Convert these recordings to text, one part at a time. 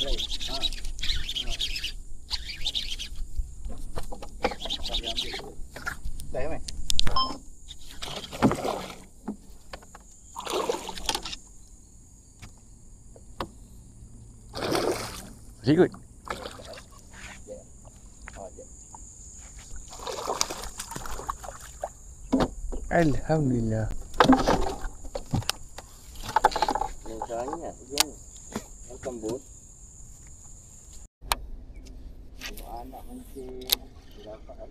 Dah kan? Very good. Alhamdulillah. Yang sangat dia ni. Yang kembut. Anak mancing. Dia dapat kan.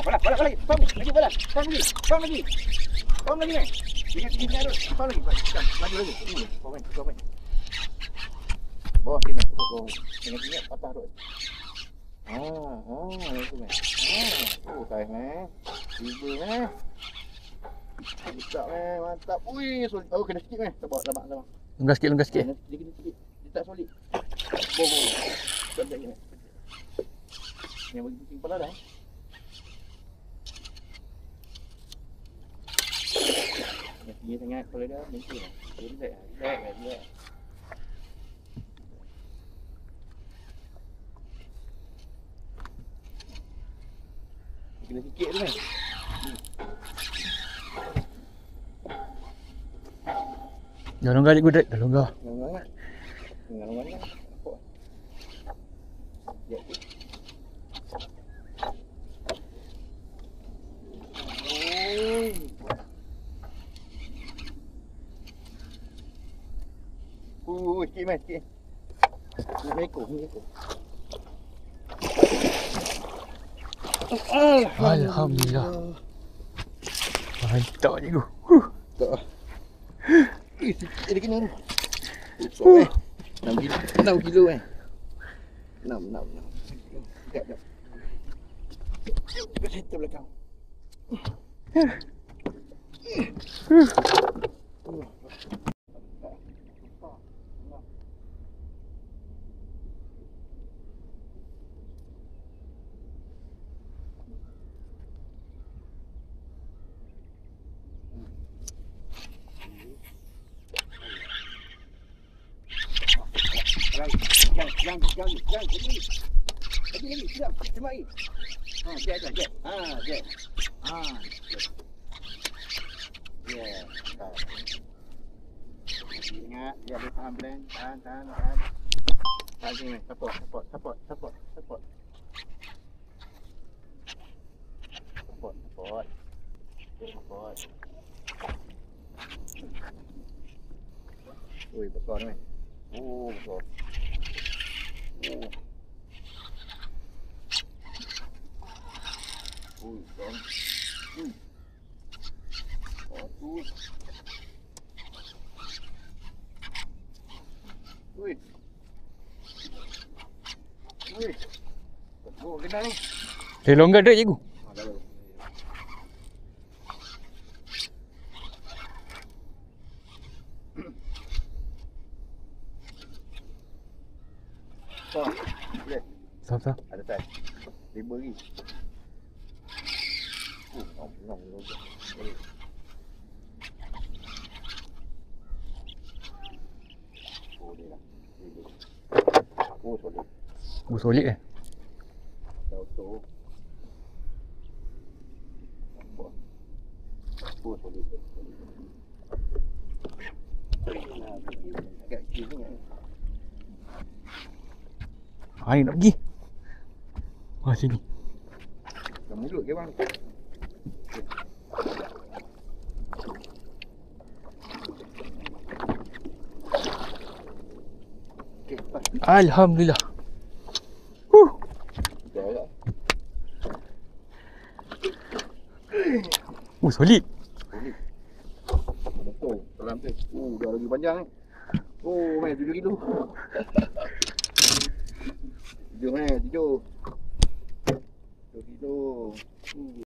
Bola. Pam lagi bola. Pam lagi. Pam lagi ni. Sini terus. Pam lagi. Maju lagi. Kau main. Bawah sini. Tengok patah tu. Itu main. Tarik main. Tiba main. Buka main. Mantap. Ui, solid. Kena sikit main. Tak bawa lama. Longgar sikit. Dia tak solid. Boh. Tak ada ni. Yang bagi kucing kepala dah. Yang tinggi sangat kepala dah. Mesti lah. Relax. Kena sikit tu kan. Dah longgar cikgu Dek. Dah longgar. Longgar kan. Nampak. Ya. Sikit. Nak ekor. Alhamdulillah. Mantap cikgu. Tak. Sikit lagi ni. 6 kilo kan. 6. Sekejap. Kita settle belakang. Jangan. Lagi. Siap. Cemai. Jet. Ya. Ingat, dia boleh tahan blend. Tahan. Tahan sini. Support. Ui, besar ni. Besar. Kena ni. Dia longgar Dek cikgu. Sah. Ada tak? 5 lagi. Nom. Boleh lah. Solid. Solid eh. Auto. Solid. Agak kecil ni. Air nak pergi. Sini. Dah mulut ke bang? Alhamdulillah. Solid. Betul. Dalam tu. Dah lagi panjang ni. Main 7 kilo. Tidur. 7 kilo.